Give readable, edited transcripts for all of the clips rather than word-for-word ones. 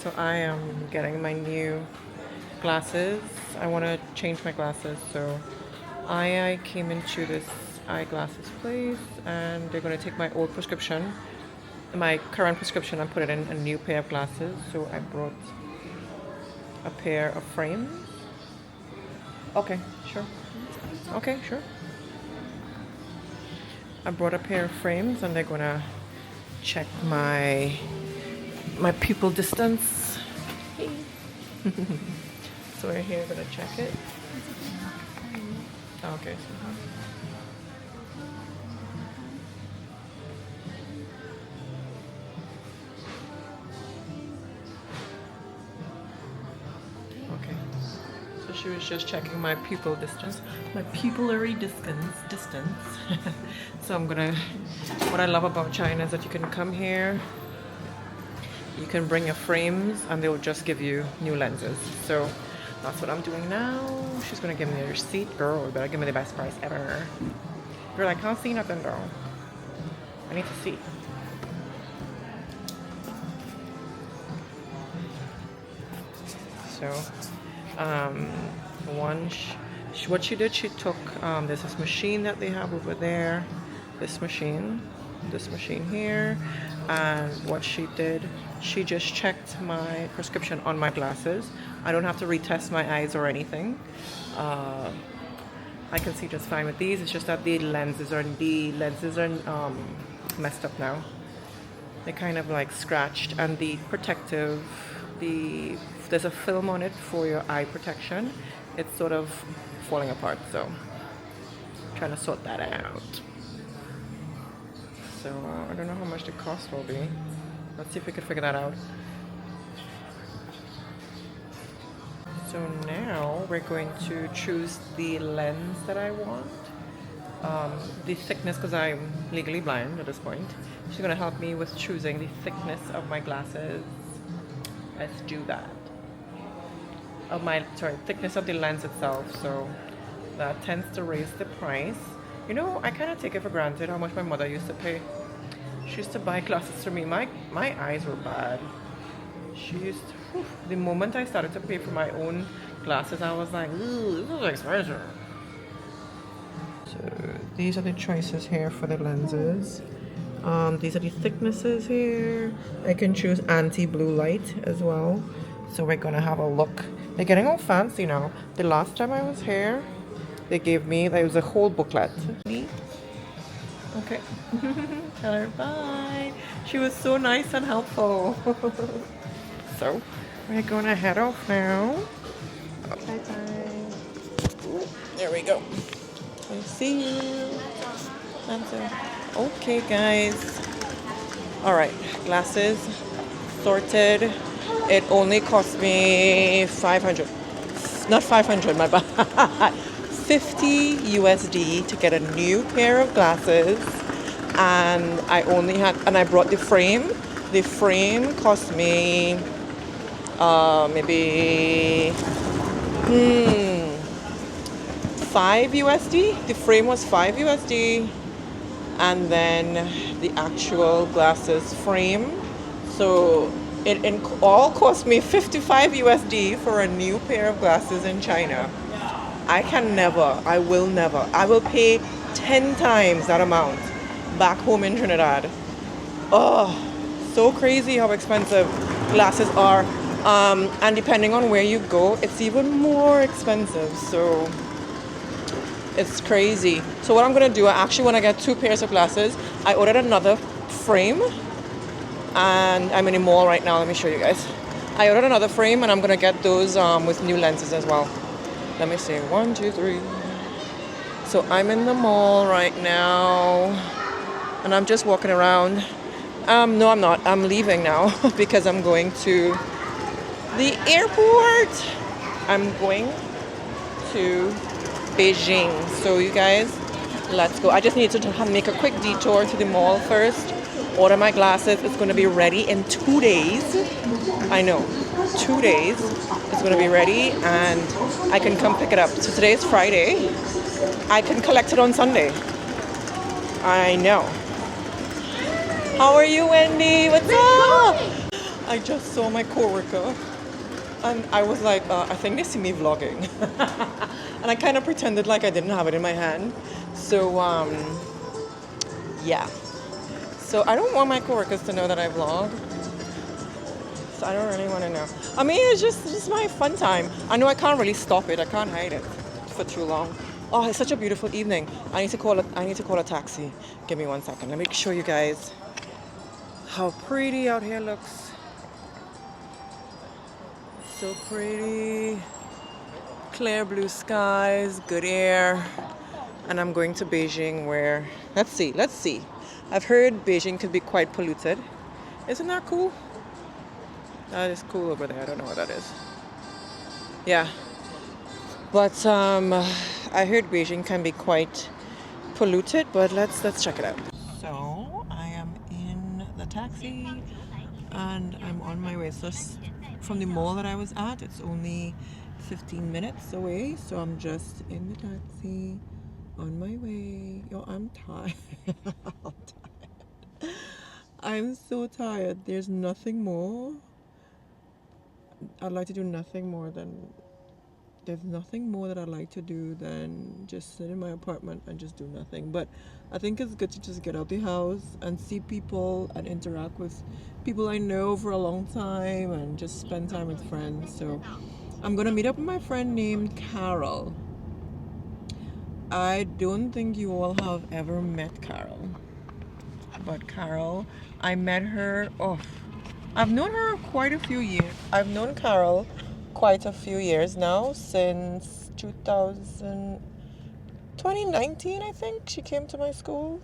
So I am getting my new glasses. I want to change my glasses, so I came into this eyeglasses place, and they're going to take my old prescription, my current prescription, and put it in a new pair of glasses. So I brought a pair of frames. Okay, sure. Okay, sure. I brought a pair of frames, and they're gonna check my pupil distance. So we're here gonna check it. Okay. Okay. So she was just checking my pupil distance, my pupillary distance. So I'm gonna. What I love about China is that you can come here. You can bring your frames, and they will just give you new lenses. So that's what I'm doing now. She's gonna give me a receipt. Girl, you better give me the best price ever. Girl, I can't see nothing, girl. I need to see. So, what she did, she took, there's this machine that they have over there, this machine here, and what she did, she just checked my prescription on my glasses. I don't have to retest my eyes or anything. I can see just fine with these. It's just that the lenses are messed up now. They're kind of like scratched, and there's a film on it for your eye protection. It's sort of falling apart, so I'm trying to sort that out. So I don't know how much the cost will be. Let's see if we can figure that out. So now we're going to choose the lens that I want. The thickness, because I'm legally blind at this point. She's going to help me with choosing the thickness of my glasses. Let's do that. Thickness of the lens itself. So that tends to raise the price. You know, I kind of take it for granted how much my mother used to pay. She used to buy glasses for me. My eyes were bad. The moment I started to pay for my own glasses, I was like, ooh, this is expensive. So these are the choices here for the lenses. These are the thicknesses here. I can choose anti-blue light as well. So we're gonna have a look. They're getting all fancy now. The last time I was here, they gave me, there was a whole booklet. Okay. Tell her bye. She was so nice and helpful. So we're gonna head off now. Bye bye. There we go. I'll see you. Okay, guys. All right, glasses sorted. It only cost me 500. Not 500, my bad. 50 USD to get a new pair of glasses, and I brought the frame. The frame cost me maybe 5 USD. The frame was 5 USD, and then the actual glasses frame. So it all cost me 55 USD for a new pair of glasses in China. I will pay 10 times that amount back home in Trinidad. Oh, so crazy how expensive glasses are. And depending on where you go, it's even more expensive. So it's crazy. So what I'm gonna do, I actually want to get 2 pairs of glasses. I ordered another frame, and I'm in the mall right now. Let me show you guys. I ordered another frame, and I'm gonna get those with new lenses as well. Let me see. 1, 2, 3. So I'm in the mall right now, and I'm just walking around. No, I'm not. I'm leaving now because I'm going to the airport. I'm going to Beijing. So you guys, let's go. I just need to make a quick detour to the mall first, order my glasses. It's going to be ready in 2 days. I know, 2 days. It's going to be ready, and I can come pick it up. So today is Friday. I can collect it on Sunday. I know. How are you, Wendy? What's up? I just saw my coworker, and I was like, I think they see me vlogging, and I kind of pretended like I didn't have it in my hand. So yeah. So I don't want my coworkers to know that I vlog. So I don't really want to know. I mean, it's just my fun time. I know I can't really stop it. I can't hide it for too long. Oh, it's such a beautiful evening. I need to call a taxi. Give me 1 second. Let me show you guys how pretty out here looks. So pretty. Clear blue skies, good air. And I'm going to Beijing where, let's see. I've heard Beijing could be quite polluted. Isn't that cool? That is cool over there. I don't know what that is. Yeah. But I heard Beijing can be quite polluted, but let's check it out. So I am in the taxi and I'm on my way. So from the mall that I was at, it's only 15 minutes away. So I'm just in the taxi on my way. Yo, I'm tired. I'm tired. I'm so tired. There's nothing more. I'd like to do nothing more than there's nothing more that I like to do than just sit in my apartment and just do nothing. But I think it's good to just get out the house and see people and interact with people I know for a long time and just spend time with friends. So I'm gonna meet up with my friend named Carol. I don't think you all have ever met Carol, but Carol, I met her. Oh, I've known her quite a few years. I've known Carol quite a few years now, since 2019, I think. She came to my school.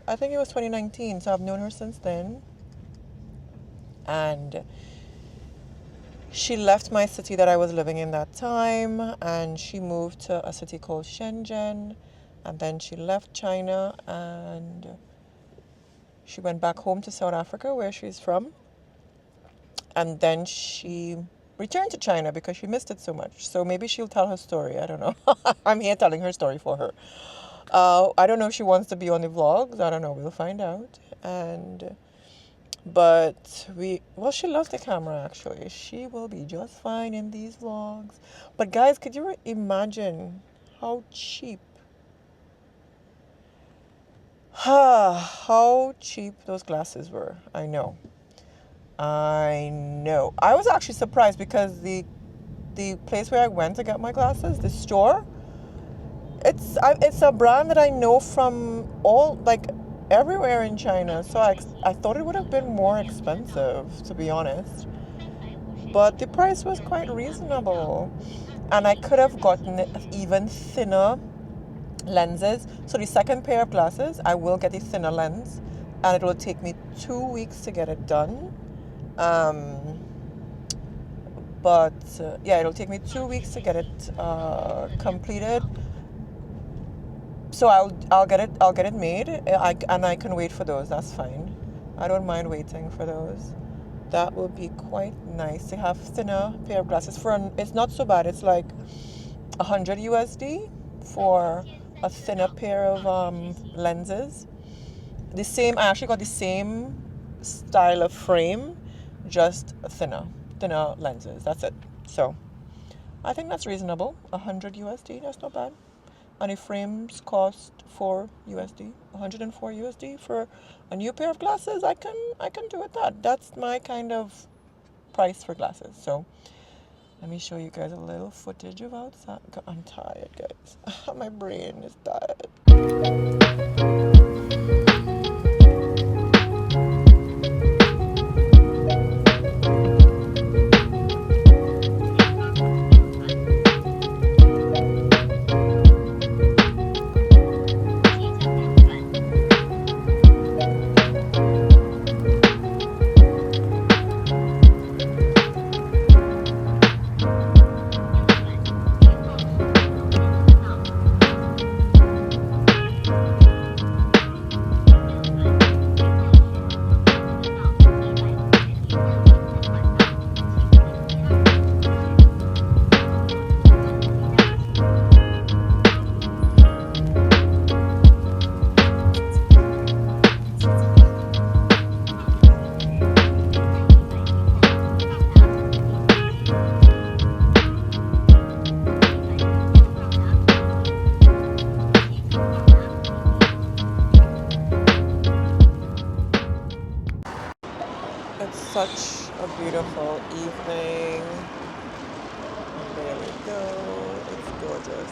I think it was 2019, so I've known her since then. And she left my city that I was living in that time, and she moved to a city called Shenzhen, and then she left China and she went back home to South Africa, where she's from. And then she returned to China because she missed it so much. So maybe she'll tell her story. I don't know. I'm here telling her story for her. I don't know if she wants to be on the vlogs. I don't know. We'll find out. But she loves the camera actually. She will be just fine in these vlogs. But guys, could you imagine how cheap how cheap those glasses were? I know. I was actually surprised because the place where I went to get my glasses, the store, it's a brand that I know from everywhere in China. So I thought it would have been more expensive, to be honest. But the price was quite reasonable. And I could have gotten even thinner lenses. So the second pair of glasses, I will get a thinner lens. And it will take me 2 weeks to get it done. It'll take me 2 weeks to get it completed. So I'll get it made. I can wait for those. That's fine. I don't mind waiting for those. That will be quite nice to have thinner pair of glasses. It's not so bad. It's like 100 USD for a thinner pair of lenses. I actually got the same style of frame, just thinner lenses. That's it. So I think that's reasonable. 100 USD, that's not bad. And the frames cost 4 USD, 104 USD for a new pair of glasses. I can do with that. That's my kind of price for glasses. So let me show you guys a little footage of outside. I'm tired, guys. My brain is tired. a beautiful evening. There we go. It's gorgeous.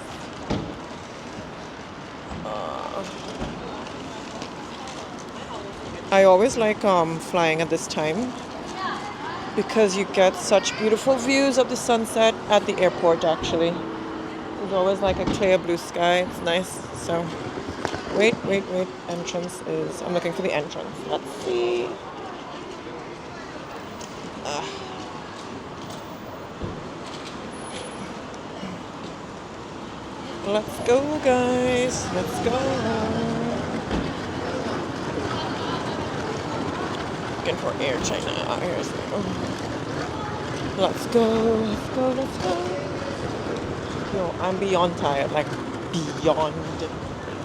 I always like flying at this time because you get such beautiful views of the sunset at the airport. Actually, there's always like a clear blue sky. It's nice. So wait. Entrance is. I'm looking for the entrance. Let's see. Let's go, guys. Let's go. Looking for Air China. Here's the. Let's go. Yo, I'm beyond tired. Like, beyond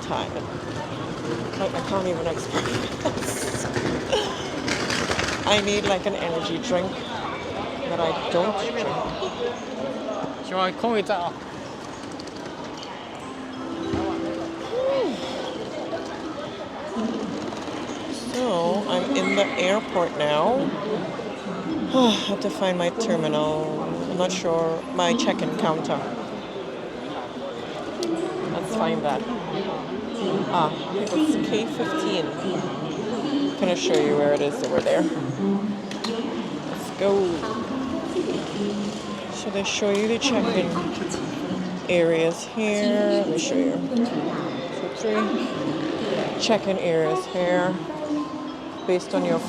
tired. Like, I can't even express. I need like an energy drink that I don't drink. So, I'm in the airport now. I have to find my terminal. I'm not sure. My check-in counter. Let's find that. It's K15. I'm gonna show you where it is over there. Let's go. So they show you the check-in areas here. Let me show you. 2, 3. Check-in areas here. Based on your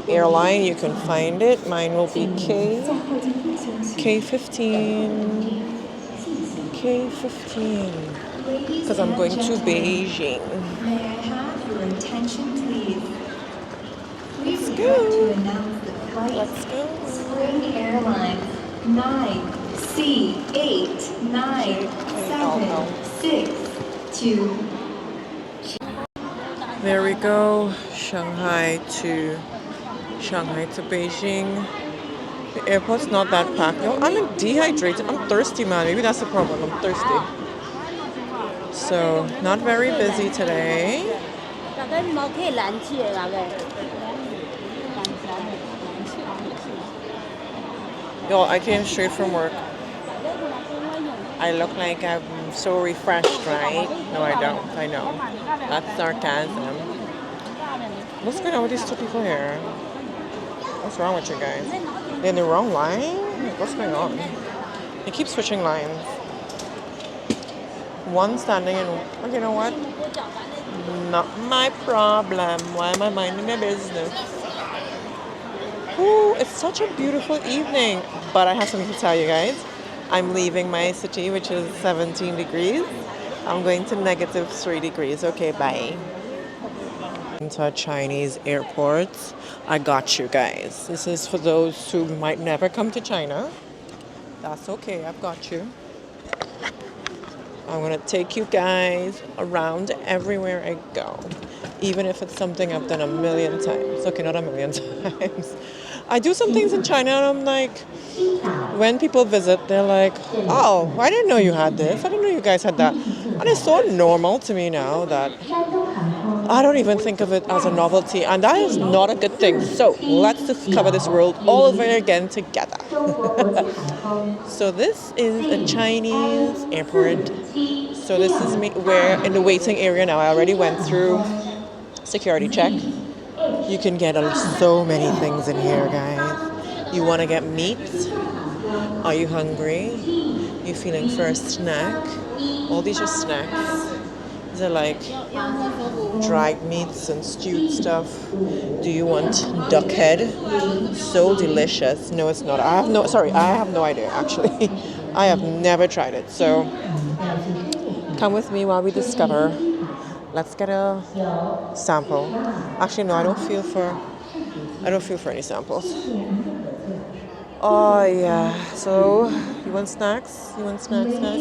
airline, you can find it. Mine will be K15. Because I'm going to Beijing. May I have your attention, please? Let's go. Let's go. Spring Airlines 9C8976 There we go. Shanghai to Beijing. The airport's not that packed. Yo, I'm dehydrated. I'm thirsty, man. Maybe that's the problem. I'm thirsty. So, not very busy today. Yo, I came straight from work. I look like I'm so refreshed, right? No, I don't. I know. That's sarcasm. What's going on with these two people here? What's wrong with you guys? They're in the wrong line? What's going on? They keep switching lines. One standing in... Oh, you know what? Not my problem. Why am I minding my business? Ooh, it's such a beautiful evening. But I have something to tell you guys. I'm leaving my city, which is 17 degrees. I'm going to -3 degrees. Okay, bye. Into a Chinese airport. I got you guys. This is for those who might never come to China. That's okay, I've got you. I'm gonna take you guys around everywhere I go. Even if it's something I've done a million times. Okay, not a million times. I do some things in China and I'm like, when people visit, they're like, oh, I didn't know you had this. I didn't know you guys had that. And it's so normal to me now that I don't even think of it as a novelty. And that is not a good thing. So let's discover this world all over again together. So this is a Chinese airport. So this is me where in the waiting area now. I already went through security check. You can get so many things in here, guys. You want to get meat? Are you hungry? You feeling for a snack? All these are snacks. These are like dried meats and stewed stuff. Do you want duck head? So delicious. No, it's not. I have no idea actually. I have never tried it. So come with me while we discover. Let's get a sample. Actually, no, I don't feel for any samples. Oh yeah. So you want snacks? Snacks?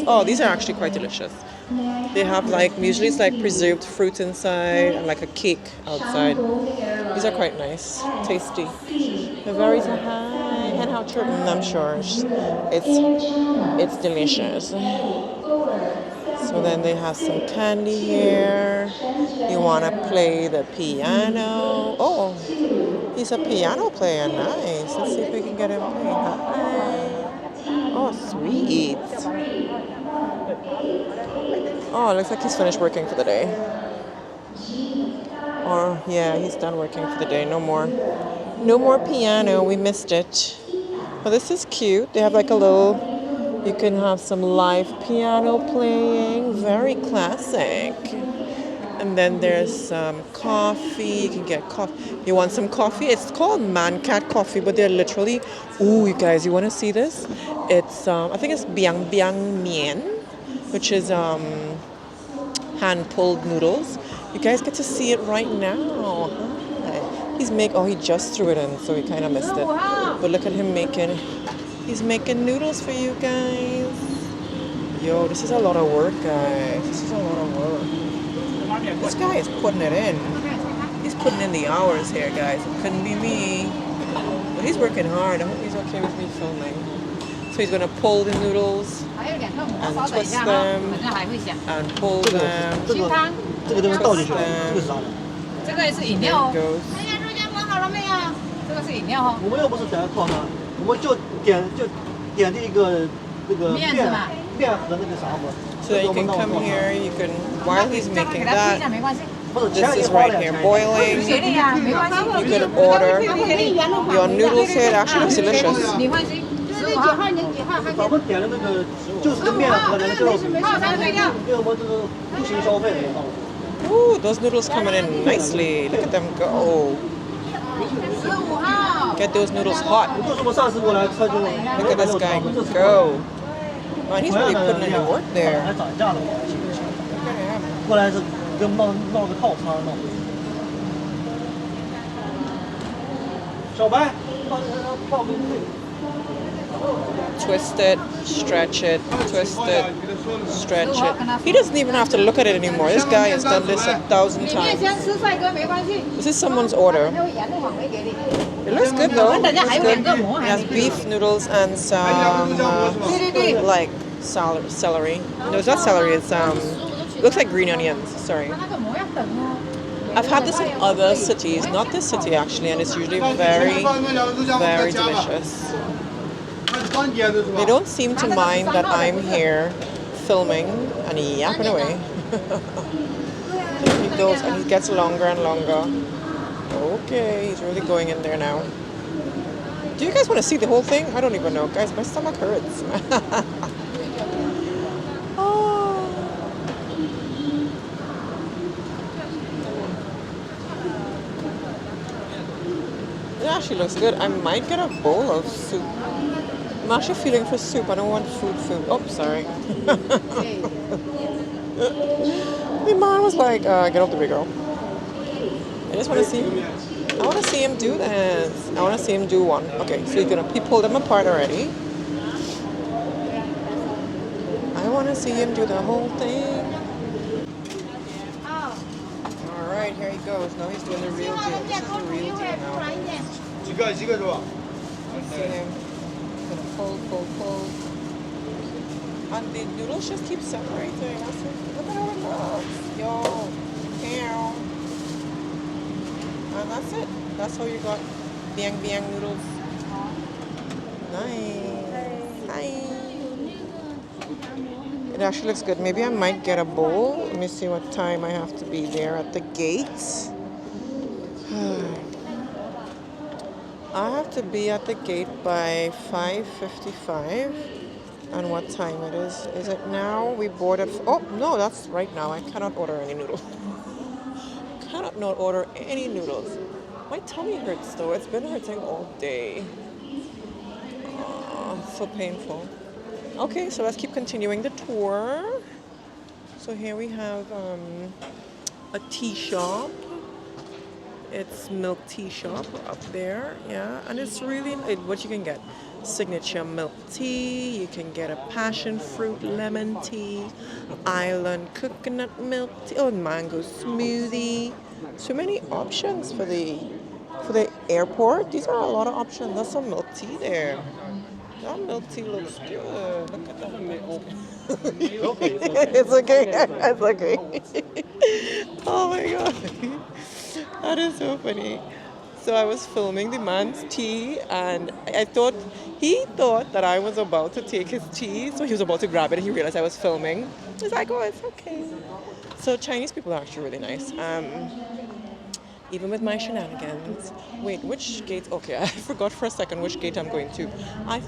Oh, these are actually quite delicious. They have like usually it's like preserved fruit inside and like a cake outside. These are quite nice, tasty. They're very high and how true. I'm sure it's delicious. So then they have some candy here. You want to play the piano. Oh, He's a piano player. Nice. Let's see if we can get him playing. Hi. Oh, sweet. Oh, it looks like he's finished working for the day. Or, yeah, he's done working for the day. No more. No more piano. We missed it. But this is cute. They have like a little, you can have some live piano playing. Very classic. And then there's some coffee. You can get coffee. You want some coffee? It's called Man Cat Coffee, but they're literally, ooh, you guys, you want to see this? It's, I think it's biang biang mian, which is hand-pulled noodles. You guys get to see it right now. Hi. He just threw it in, so we kind of missed it. But look at him he's making noodles for you guys. Yo, this is a lot of work, guys. This is a lot of work. This guy is putting it in. He's putting in the hours here, guys. It couldn't be me. But he's working hard. I hope he's okay with me filming. So he's going to pull the noodles and twist them and pull them. Twist them. There it goes. 这个是饮料哦。哎呀，肉夹馍好了没有？这个是饮料哦。我们又不是点套餐，我们就点这个面和那个啥嘛。So you can come here, you can, while he's making that, this is right here boiling. You can order your noodles here. It actually looks delicious. 我们点的那个就是个面和那个肉，因为我们这个不行消费的。 Ooh, those noodles coming in nicely. Look at them go. Get those noodles hot. Look at this guy go. Man, he's really putting in the work there. Look at him. 过来是跟闹个套餐闹。小白，报名费。 Twist it, stretch it, twist it, stretch it. He doesn't even have to look at it anymore. This guy has done this 1,000 times. This is someone's order. It looks good though. It looks good. It has beef noodles and some like celery. No, it's not celery. It's it looks like green onions. Sorry. I've had this in other cities, not this city actually, and it's usually very, very delicious. They don't seem to mind that I'm here filming and yapping away. He goes and he gets longer and longer. Okay, he's really going in there now. Do you guys want to see the whole thing? I don't even know. Guys, my stomach hurts. Oh. It actually looks good. I might get a bowl of soup. I'm actually feeling for soup. I don't want food. Oh, sorry. The man was like, get off the big girl. I just want to see. I want to see him do this. I want to see him do one. Okay, so he pulled them apart already. I want to see him do the whole thing. All right, here he goes. Now he's doing the real deal. This is the real deal now. See him. Pull. And the noodles just keep separating. Look at how it looks. Yo, here. And that's it. That's how you got biang noodles. Nice. Hi. It actually looks good. Maybe I might get a bowl. Let me see what time I have to be there at the gates. I have to be at the gate by 5:55. And what time it is? Is it now? We board at... Oh, no, that's right now. I cannot order any noodles. Cannot not order any noodles. My tummy hurts, though. It's been hurting all day. Oh, it's so painful. Okay, so let's keep continuing the tour. So here we have a tea shop. It's milk tea shop up there, yeah, and it's really what you can get: signature milk tea. You can get a passion fruit lemon tea, island coconut milk tea, oh, mango smoothie. So many options for the airport. These are a lot of options. There's some milk tea there. That milk tea looks good. Look at that milk. It's okay. It's okay. Oh my god. That is so funny. So I was filming the man's tea, and he thought that I was about to take his tea, so he was about to grab it, and he realized I was filming. He's like, "Oh, it's okay." So Chinese people are actually really nice. Even with my shenanigans. Wait, which gate? Okay, I forgot for a second which gate I'm going to. I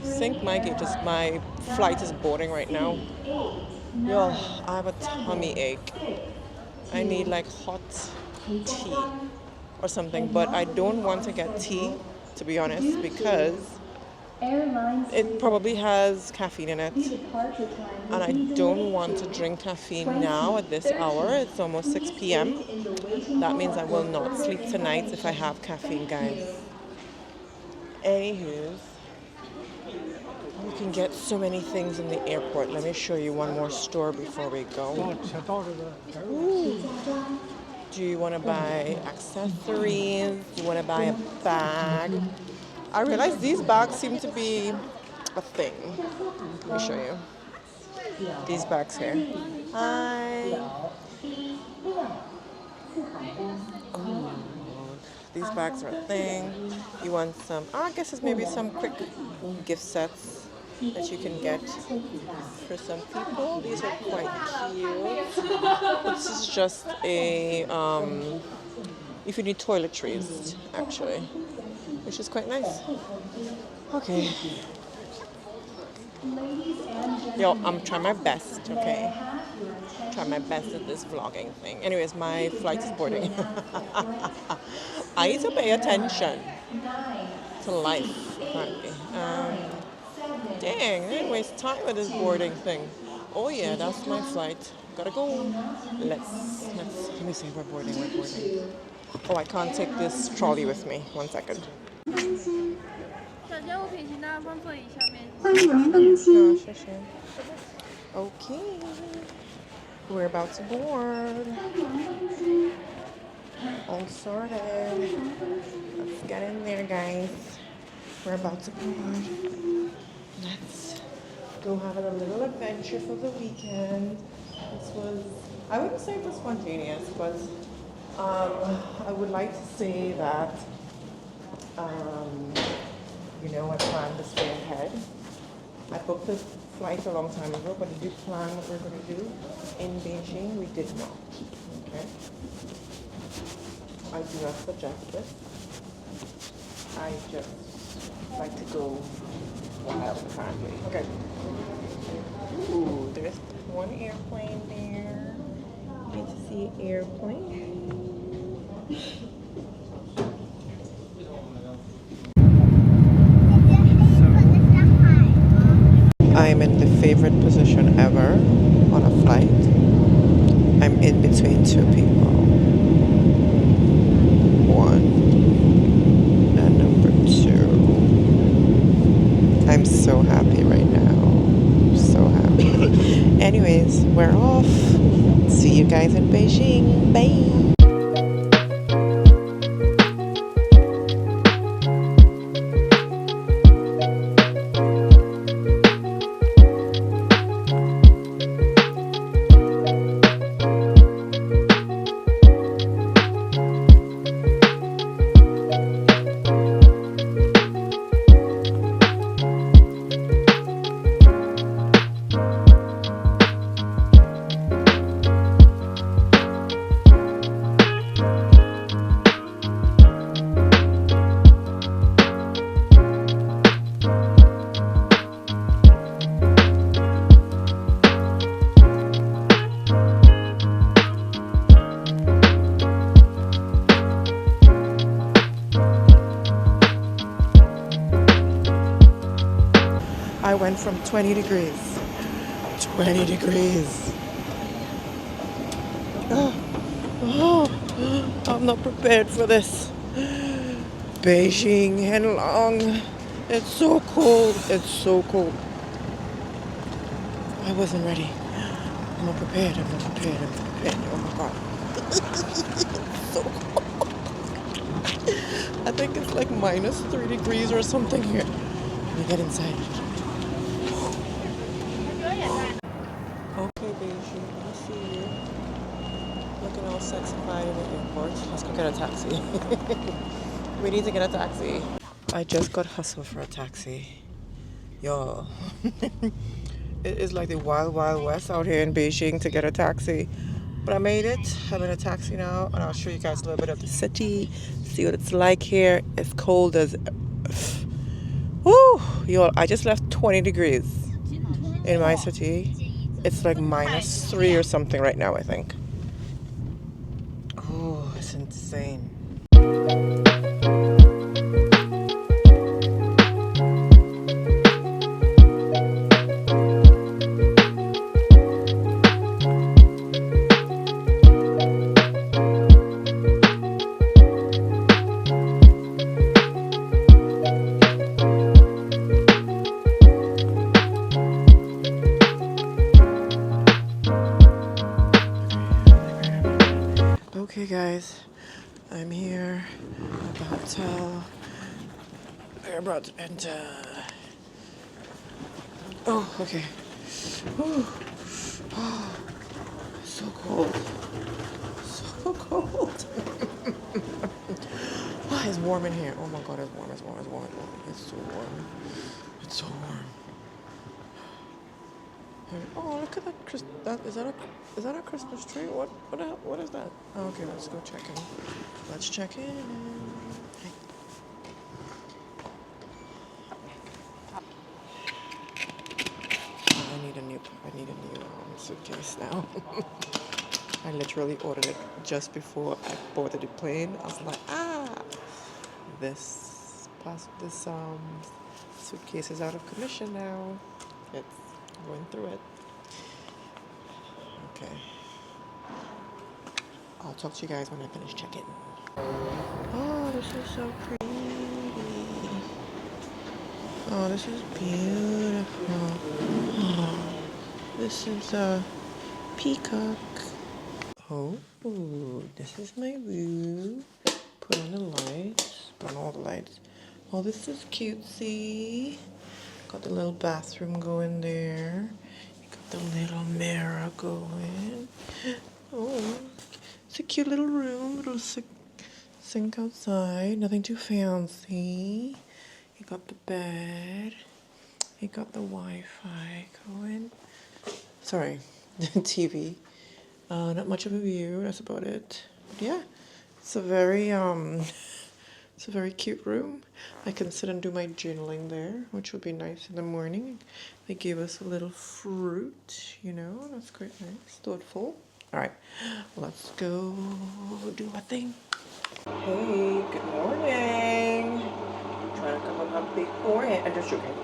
think my flight is boarding right now. Yo, I have a tummy ache. I need like hot tea or something, but I don't want to get tea, to be honest, because it probably has caffeine in it. And I don't want to drink caffeine now at this hour. It's almost 6 p.m. That means I will not sleep tonight if I have caffeine, guys. Anywho, you can get so many things in the airport. Let me show you one more store before we go. Ooh. Do you want to buy accessories? Do you want to buy a bag? I realize these bags seem to be a thing. Let me show you. These bags here. Hi. Oh, these bags are a thing. You want some, I guess it's maybe some quick gift sets that you can get for some people. These are quite cute. This is just a, if you need toiletries, actually, which is quite nice. Okay. Yo, I'm trying my best, okay? Try my best at this vlogging thing. Anyways, my flight is boarding. I need to pay attention to life, apparently. Dang, I didn't waste time with this boarding thing. Oh yeah, that's my flight. Gotta go. Let me see, we're boarding. Oh, I can't take this trolley with me. 1 second. Okay, we're about to board. All sorted. Let's get in there, guys. We're about to board. Let's go have a little adventure for the weekend. This was, I wouldn't say it was spontaneous, but I would like to say that I planned to stay ahead. I booked this flight a long time ago, but did you plan what we're going to do in Beijing? We did not. Okay. I do not suggest this. I just like to go wild, apparently. Okay. Ooh, there's one airplane there. Need to see an airplane. I'm in the favorite position ever on a flight. I'm in between two people. One and number two. I'm so happy right now. So happy. Anyways, we're off. See you guys in Beijing. Bye. I went from 20 degrees. 20 degrees. I'm not prepared for this. Beijing and Long. It's so cold. It's so cold. I wasn't ready. I'm not prepared. Oh my god. So cold. I think it's like minus 3 degrees or something here. Let me get inside. Okay, Beijing, I see you. Look at all sexified in the airport. Let's go get a taxi. We need to get a taxi. I just got hustled for a taxi. Y'all. It is like the wild, wild west out here in Beijing to get a taxi. But I made it. I'm in a taxi now, and I'll show you guys a little bit of the city. See what it's like here. It's cold as... Woo! Y'all, I just left 20 degrees in my city. It's like -3 or something right now, I think. Oh, it's insane. Okay guys, I'm here at the hotel. We're about to enter. Oh, okay. Ooh. Oh, so cold. So cold. Oh, it's warm in here. Oh my god, it's warm, it's warm, it's warm, it's warm. It's so warm. It's so warm. Oh, look at that! Is that a Christmas tree? What is that? Oh, okay, let's go check in. Let's check in. Hey. I need a new suitcase now. I literally ordered it just before I boarded the plane. I was like, this suitcase is out of commission now. It's going through it. Okay. I'll talk to you guys when I finish checking. Oh, this is so pretty. Oh, this is beautiful. Oh, this is a peacock. Oh, this is my room. Put on the lights. Put on all the lights. Oh, this is cutesy. Got the little bathroom going there. You got the little mirror going. Oh, it's a cute little room. Little sink outside. Nothing too fancy. You got the bed. You got the Wi-Fi going. Sorry, TV. Not much of a view. That's about it. But yeah, it's a very cute room. I can sit and do my journaling there, which would be nice in the morning. They gave us a little fruit, you know, that's quite nice, thoughtful. All right, let's go do our thing. Hey, good morning. I'm trying to come up beforehand. I'm just joking.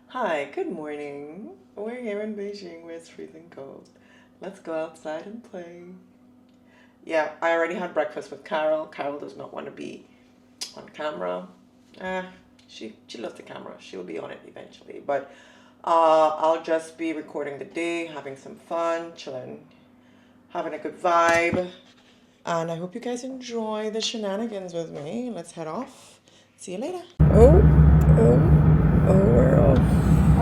Hi, good morning. We're here in Beijing where it's freezing cold. Let's go outside and play. Yeah, I already had breakfast with Carol. Carol does not want to be on camera. She loves the camera. She'll be on it eventually. But I'll just be recording the day, having some fun, chilling, having a good vibe. And I hope you guys enjoy the shenanigans with me. Let's head off. See you later. Oh, we're off.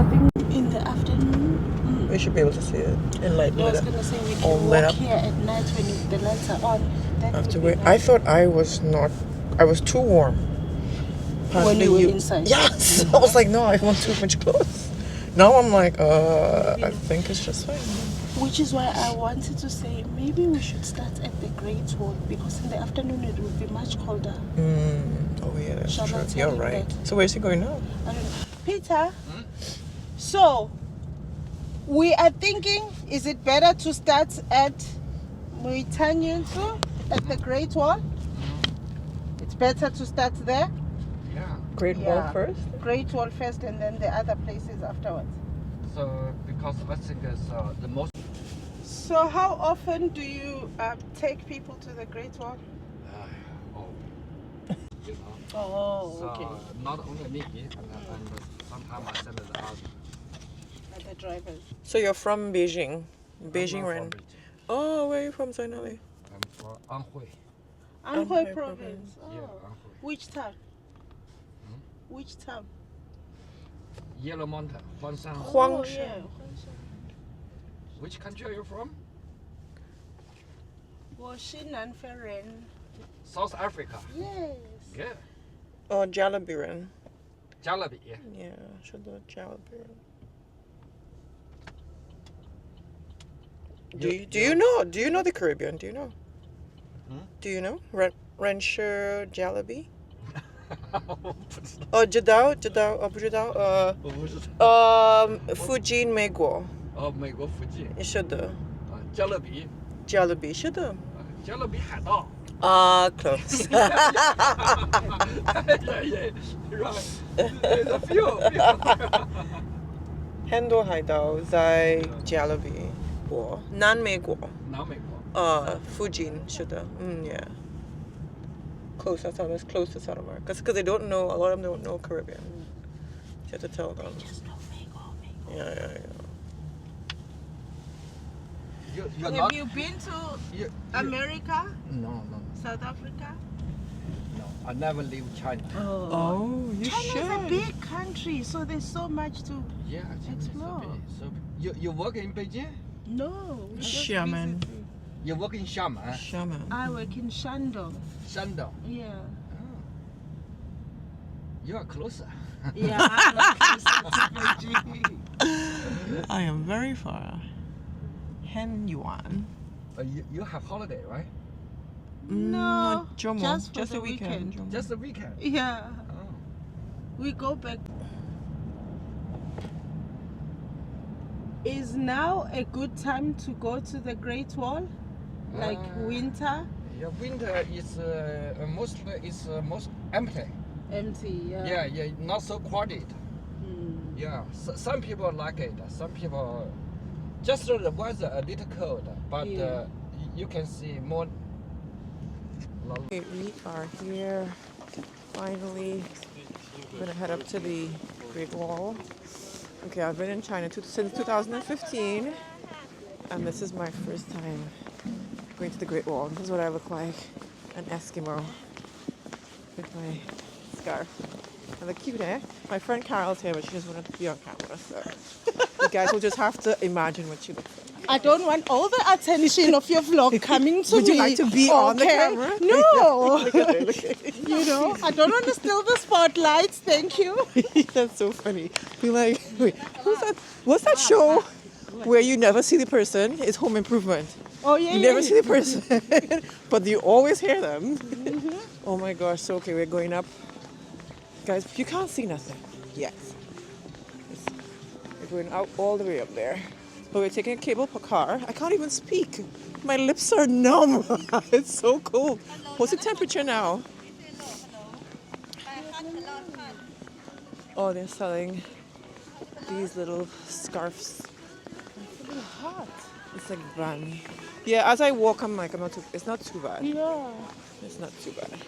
I think in the afternoon. We should be able to see it in light. I was going to say we can walk here at night when the lights are on. I thought I was too warm. When you were inside? Yes! I was like, no, I want too much clothes. Now I'm like, I think it's just fine. Which is why I wanted to say maybe we should start at the Great Wall because in the afternoon it will be much colder. Oh yeah, that's Shall I true. tell You're you right. that? So where's he going now? I don't know. Peter, so we are thinking, is it better to start at Mauritanian at the Great Wall? It's better to start there? Yeah. Great Wall first? Great Wall first and then the other places afterwards. So because I think it's the most. So how often do you take people to the Great Wall? You know. Oh, So okay. not only me, and sometimes I send the other. Other drivers. So you're from Beijing? Beijing, I'm right? from Beijing. Oh, where are you from, Zainali? I'm from Anhui. Anhui Anhui province. Oh. Yeah, Anhui. Which town? Which town? Yellow Mountain, Huangshan. Oh, Huangshan. yeah. Which country are you from? Washington Ferren. South Africa. Yes. Good. Oh, Jalabiran. Jalebi. Yeah, şurada Jalabiran. Do you know? Do you know the Caribbean? Do you know? Do you know? Rancher Jalebi? 知道，不知道。我不知道。附近美国。美国附近。是的。加勒比。Jalebi 是的。加勒比海盗。Close. There's a few. 很多海岛在加勒比国，南美国。附近是的，yeah. Close, that's as close to South America. Because they don't know, a lot of them don't know Caribbean. You have to tell them. Just know Mexico. Yeah. Have you been to America? No. South Africa? No, I never leave China. Oh, you China's should. a big country, so there's so much to Yeah, explore. You work in Beijing? No. we just Xiamen. visited. You work in Xiamen? Shaman. I work in Shandong. Shandong. Yeah. Oh. You are closer. Yeah, I'm closer to Beijing. I am very far. Hen Yuan. You have holiday, right? No, Jomo. just for Just the a weekend. Jomo. Just a weekend. Yeah, Oh. we go back. Is now a good time to go to the Great Wall? Like winter? Yeah, winter is most empty. Empty, yeah. Yeah, not so crowded. Hmm. Yeah, some people like it. Some people just the weather a little cold, but Yeah. you can see more. Okay, we are here. Finally, we're gonna head up to the Great Wall. Okay, I've been in China since 2015, and this is my first time going to the Great Wall. This is what I look like, an Eskimo with my scarf. I look cute, eh? My friend Carol's here, but she doesn't want to be on camera, so you guys will just have to imagine what she looks like. I don't want all the attention of your vlog coming to Would me. you like to be on the camera? No. Look at her, look at her. You know, I don't want to steal the spotlights. Thank you. That's so funny. Be like, wait, who's that? What's that show where you never see the person? It's Home Improvement. Oh, yeah. You never see the person, but you always hear them. Oh my gosh. So, okay, we're going up. Guys, you can't see nothing yet. We're going out all the way up there. But we're taking a cable car. I can't even speak. My lips are numb. It's so cold. What's the temperature now? Oh, they're selling these little scarves. It's a little hot. It's like balmy. Yeah, as I walk, I'm like, it's not too bad. Yeah. It's not too bad.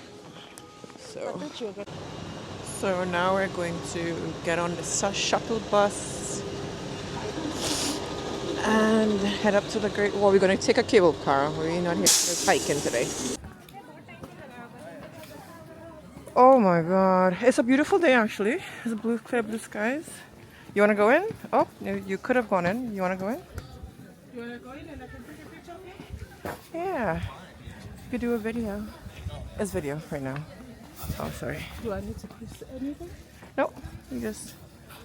So now we're going to get on the shuttle bus and head up to the Great Wall. We're going to take a cable car. We're not here just hiking today. Oh my god. It's a beautiful day actually. It's clear blue skies. You want to go in? Oh, you could have gone in. You want to go in? You want to go in and I can take a picture of you? Yeah. You could do a video. It's video right now. Oh, sorry. Do I need to press anything? No, you just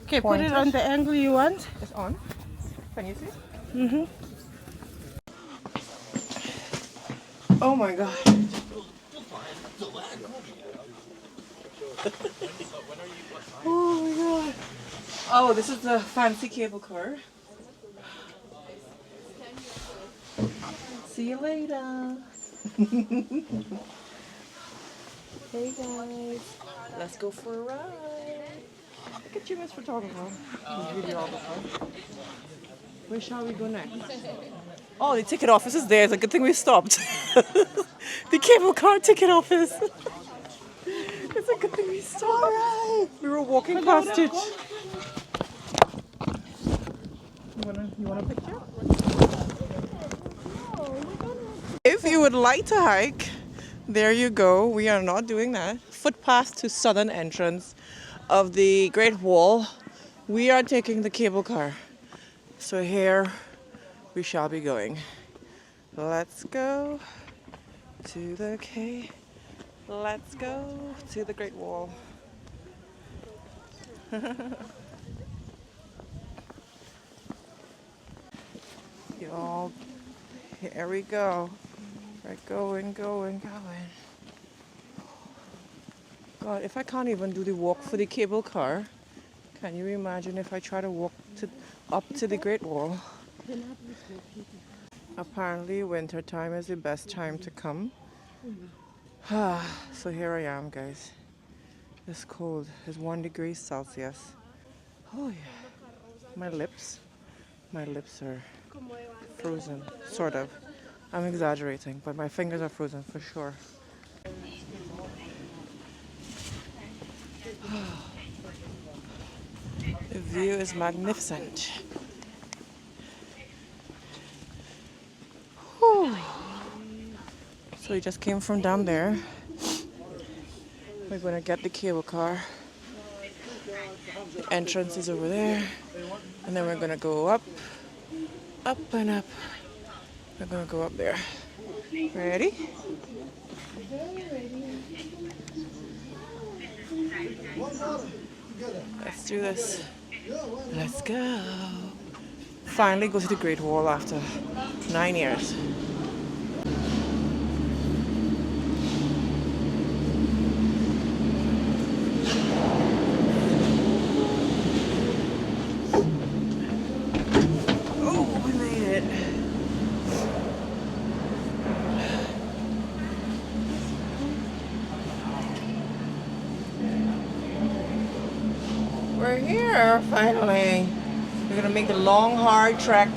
Okay, point put it on the angle you want. It's on. Can you see? Mm-hmm. Oh my god. Oh my god. Oh, this is the fancy cable car. See you later. Hey guys, let's go for a ride. Look at you, Miss Photographer. He's video all the time. Where shall we go next? Oh, the ticket office is there. It's a good thing we stopped. The cable car ticket office. It's a good thing we stopped. All right. We were walking past it. You want a picture? If you would like to hike, there you go. We are not doing that. Footpath to southern entrance of the Great Wall. We are taking the cable car. So here we shall be going. Let's go. to the K. Let's go to the Great Wall. Y'all, here we go. We're going. God, if I can't even do the walk for the cable car, can you imagine if I try to walk up to the Great Wall? Apparently, winter time is the best time to come. So here I am, guys. It's cold. It's 1 degree Celsius. Oh yeah. My lips are frozen, sort of. I'm exaggerating, but my fingers are frozen for sure. The view is magnificent. Whew. So we just came from down there. We're gonna get the cable car. The entrance is over there. And then we're gonna go up and up. We're gonna go up there. Ready? Let's do this. Let's go. Finally go to the Great Wall after 9 years. Oh, we made it. We're here, finally. We're gonna make the long, hard trek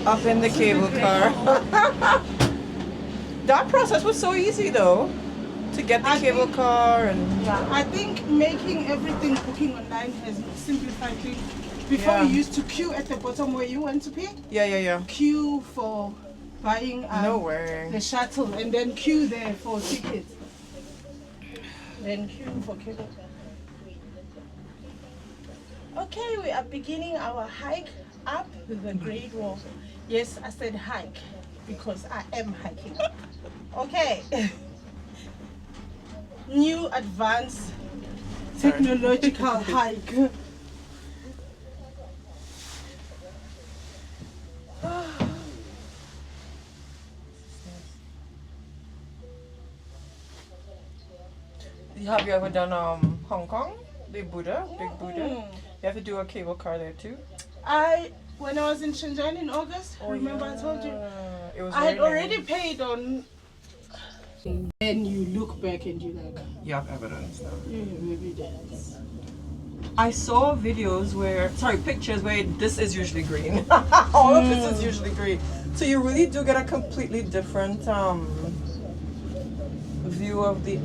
up in the cable car. That process was so easy, though, to get the cable car and. Yeah, I think making everything booking online has simplified things. Before we used to queue at the bottom where you went to pay. Yeah. Queue for buying No way. the shuttle, and then queue there for tickets. Then queue for cable car. Okay, we are beginning our hike up the Great Wall. Yes, I said hike because I am hiking. Okay. New advanced technological hike. Have you ever done Hong Kong? The Buddha, big Buddha. You have to do a cable car there too. When I was in Shenzhen in August, remember I told you I had very already nice. paid on. Then you look back and you're like, You have evidence now. yeah, maybe that's. I saw pictures where this is usually green. All of this is usually green. So you really do get a completely different view of the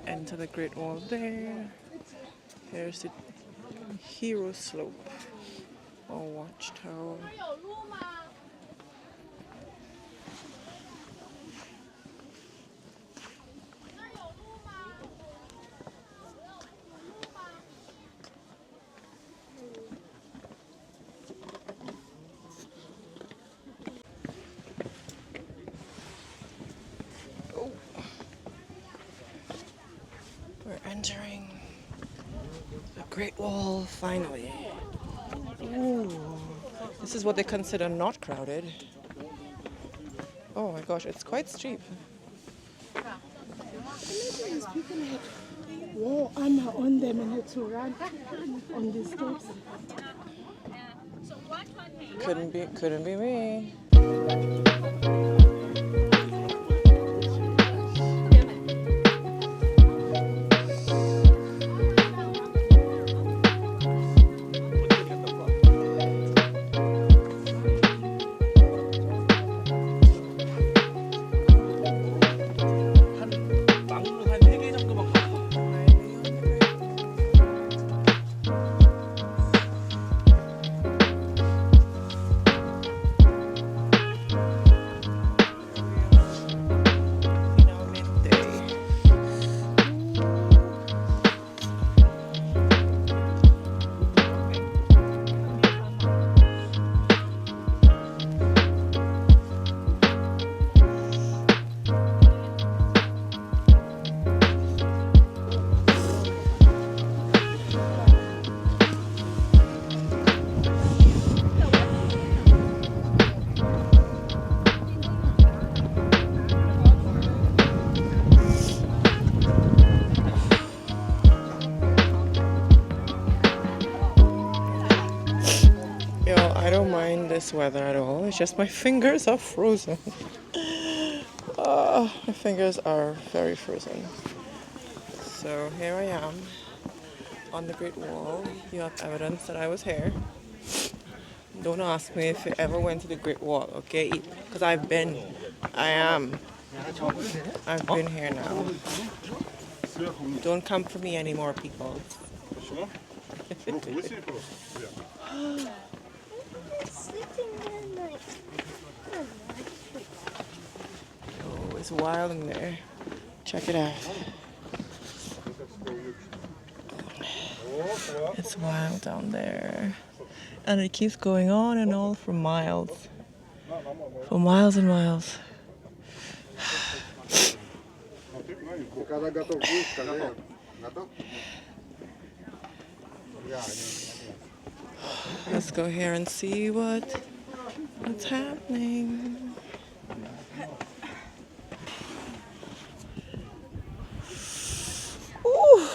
enter the Great Wall there. Here's the Hero Slope or Watchtower. We're entering the Great Wall finally. Ooh, this is what they consider not crowded. Oh my gosh, it's quite steep. Whoa, I'm on them and had to run on the steps. Couldn't be me. this weather at all. It's just my fingers are frozen. My fingers are very frozen. So here I am on the Great Wall. You have evidence that I was here. Don't ask me if you ever went to the Great Wall, okay? Because I've been. I've been here now. Don't come for me anymore, people. Oh, it's wild in there. Check it out. It's wild down there. And it keeps going on and on for miles. For miles and miles. Let's go here and see what's happening. Ooh.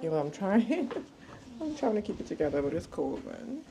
Yeah, I'm trying. I'm trying to keep it together, but it's cold, man.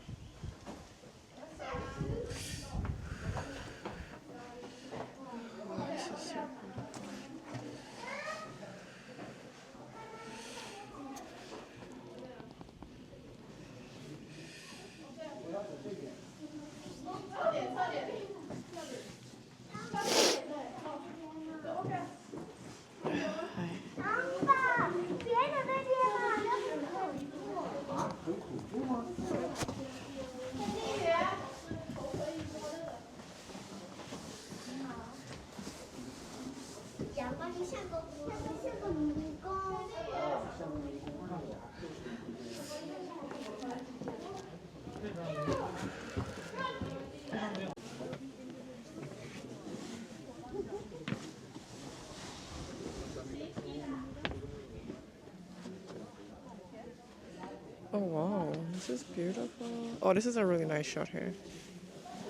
Oh wow, this is beautiful. Oh, this is a really nice shot here.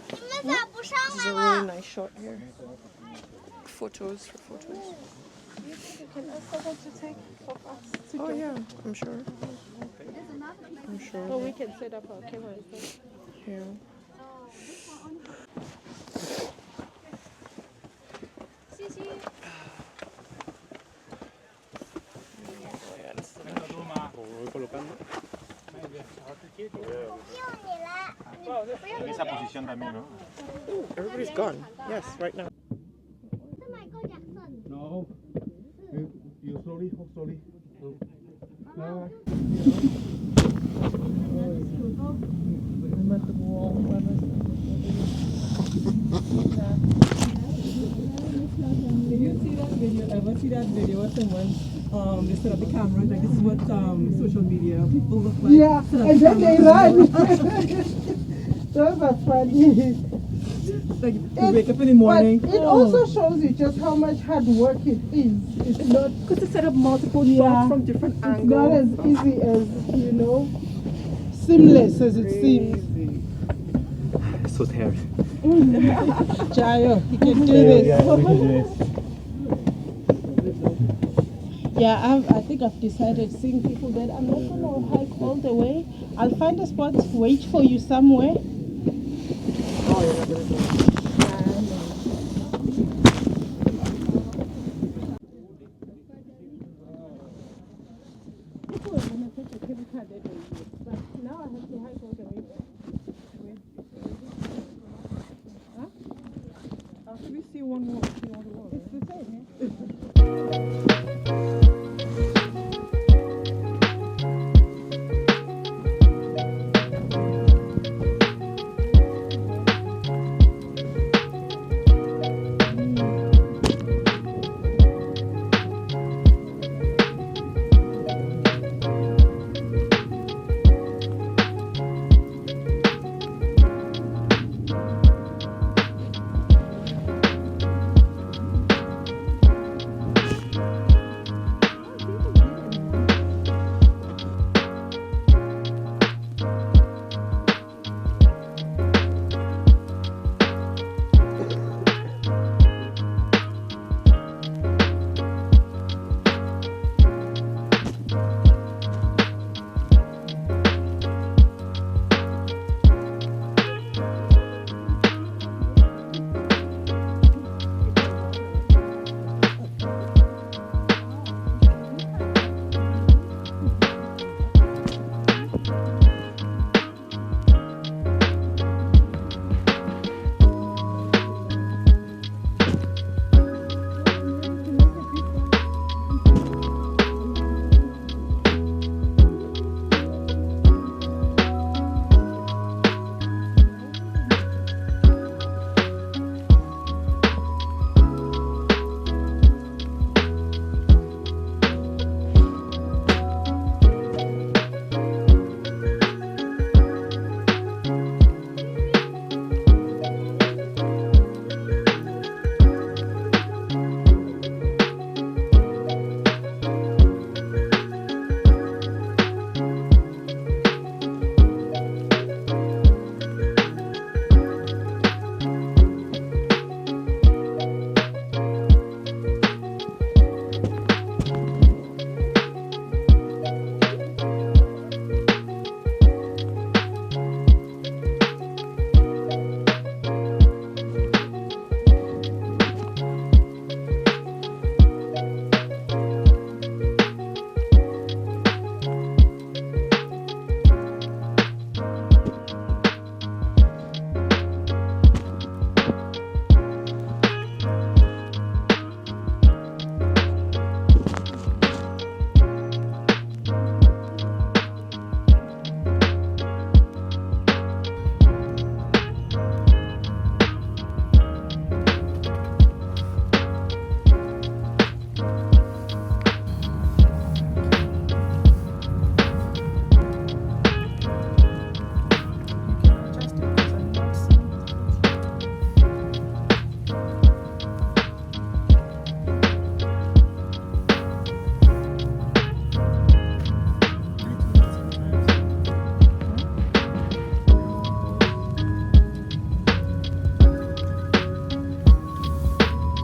This is a really nice shot here. Photos for photos. You can ask someone to take for us. Oh yeah, I'm sure. I'm sure. So we can set up our cameras there. Yeah. Everybody's gone. Yes, right now. No. You slowly, slowly. I'm at the wall. Did you see that video? Ever see that video of someone they set up the camera like this is what social media people look like? Yeah, set up and then they cameras. run. That was funny. Like you wake up in the morning. But it also shows you just how much hard work it is. It's not because they set up multiple shots from different angles. not as easy as, seamless as it seems. So tired. Jayo, you can do this. Yeah, we can do this. Yeah, I think I've decided, seeing people that I'm not going to hike all the way. I'll find a spot, wait for you somewhere. Oh, you're not gonna do it. People are going to take a credit card every year, but now I have to hike all the way back. Huh? We see one more. It's the same,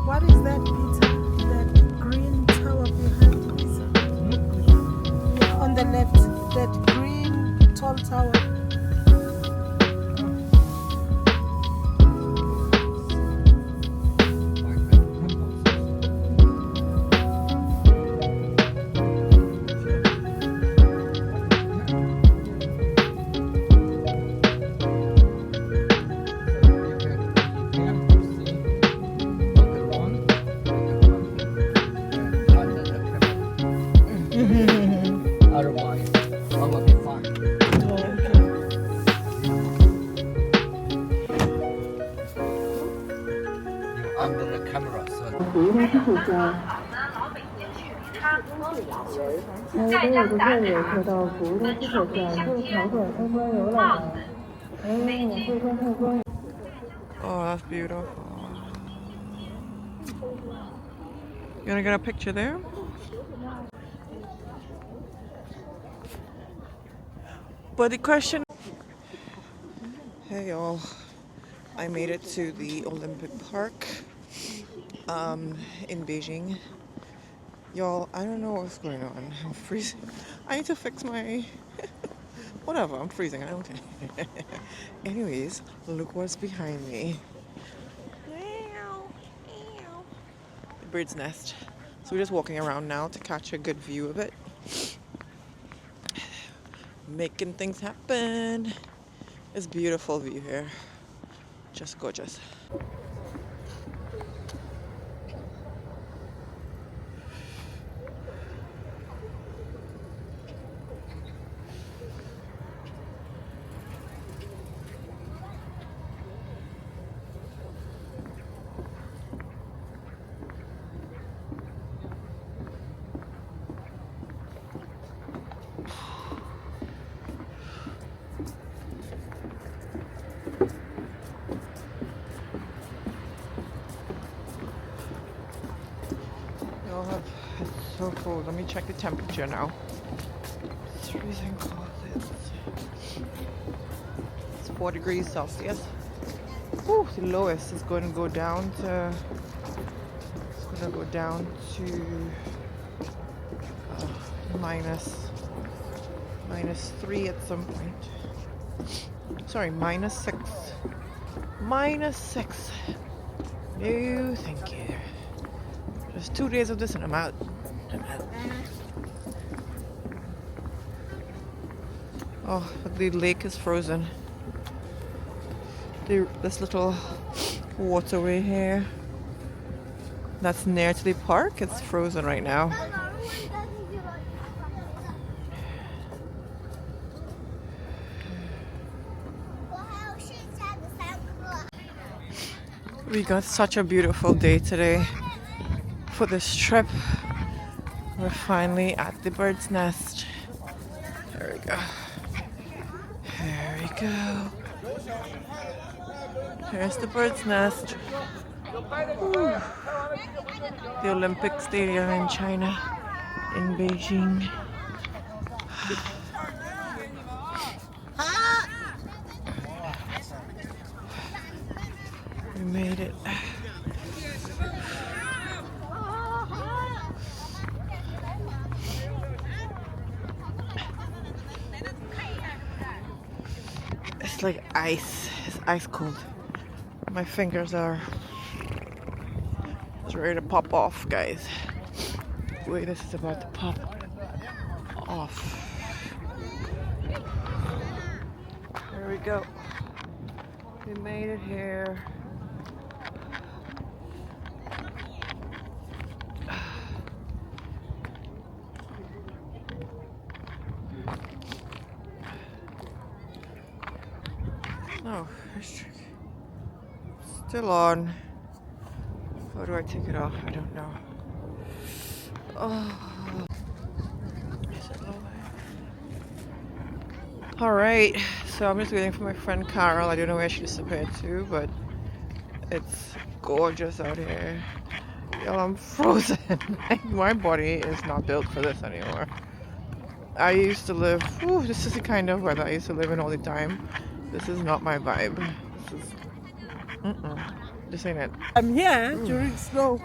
What is that, Peter? That green tower behind us? Yeah, on the left, that green tall tower. Otherwise, I will be fine. You're under the camera, so. 服务的客家，在所有的客人客到服务的客家，就场馆参观游览。我会观看光影。 Oh, that's beautiful. You wanna get a picture there? But the question... Hey y'all, I made it to the Olympic Park in Beijing. Y'all, I don't know what's going on. I'm freezing. I need to fix my... Whatever, I'm freezing, I don't care. Anyways, look what's behind me. The bird's nest. So we're just walking around now to catch a good view of it. Making things happen. It's a beautiful view here. Just gorgeous. so cold. Let me check the temperature now. It's freezing cold. It's 4 degrees Celsius. Whew, the lowest is going to go down to. It's going to go down to -3 at some point. Sorry, -6. -6. No, thank you. Just 2 days of this and I'm out. Oh, the lake is frozen. This little waterway here that's near to the park, it's frozen right now. We got such a beautiful day today for this trip. We're finally at the bird's nest. There we go. There we go. Here's the bird's nest. Ooh. The Olympic Stadium in China, in Beijing. We made it. It's like ice. It's ice cold. My fingers are ready to pop off, guys. Wait, this is about to pop off. There we go. We made it here. Oh, still on. How do I take it off? I don't know. Oh. Alright, so I'm just waiting for my friend Carol. I don't know where she disappeared to, but it's gorgeous out here. Yo, I'm frozen. My body is not built for this anymore. I used to live, this is the kind of weather I used to live in all the time. This is not my vibe. This is, this ain't it. I'm here during snow.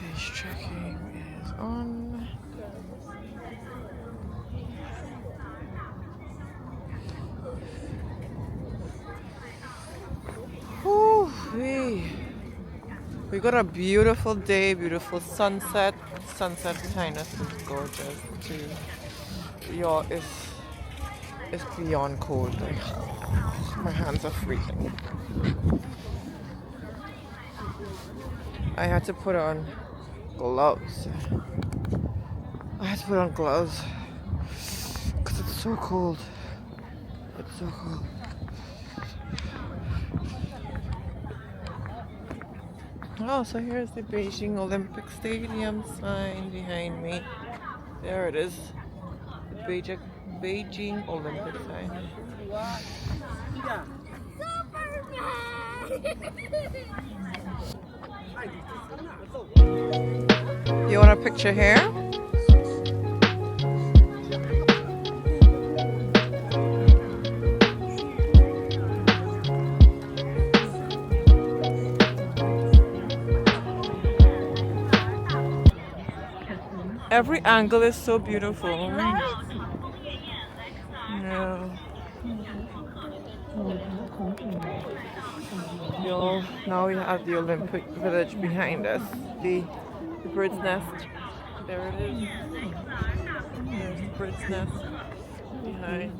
Fish tracking is on. We got a beautiful day, beautiful sunset. Sunset behind us is gorgeous too. Y'all, it's beyond cold. Like, my hands are freezing. I had to put on gloves. Because it's so cold. It's so cold. Oh, so here's the Beijing Olympic Stadium sign behind me. There it is. The Beijing Olympic sign. You want a picture here? Every angle is so beautiful. Yeah. Yo, now we have the Olympic Village behind us. The bird's nest. There it is. There's the bird's nest behind.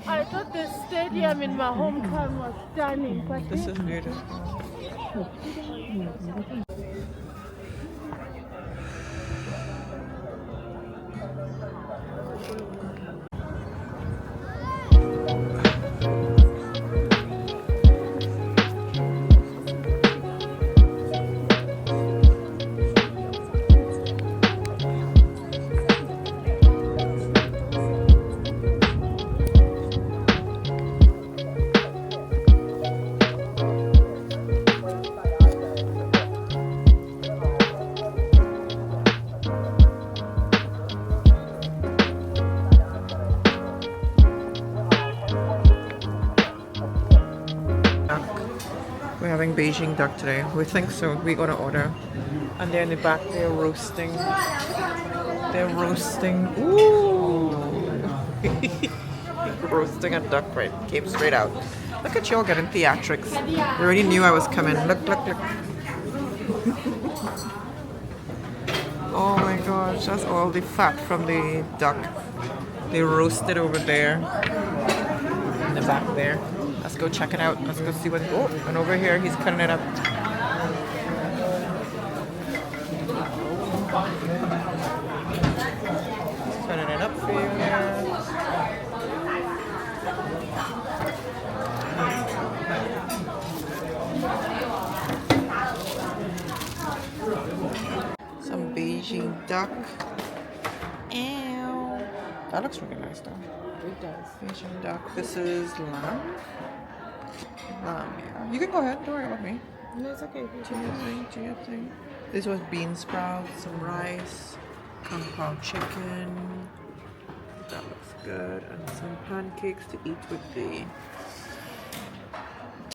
I thought the stadium in my hometown was stunning, but This is beautiful. having Beijing duck today. We think so. We're gonna order. And they're in the back. They're roasting. They're roasting. Ooh. Roasting a duck right. Came straight out. Look at y'all getting theatrics. We already knew I was coming. Look, look, look. Oh my gosh, that's all the fat from the duck. They roasted over there. In the back there. Let's go check it out. Let's go see what. Oh, and over here he's cutting it up. He's cutting it up for you here. Some Beijing duck. Ew. That looks really nice though. It does. Beijing duck. This is lamb. Lamb, yeah. You can go ahead. Don't worry about me. No, it's okay. Do your thing. This was bean sprouts, some rice, kung pao chicken. That looks good. And some pancakes to eat with the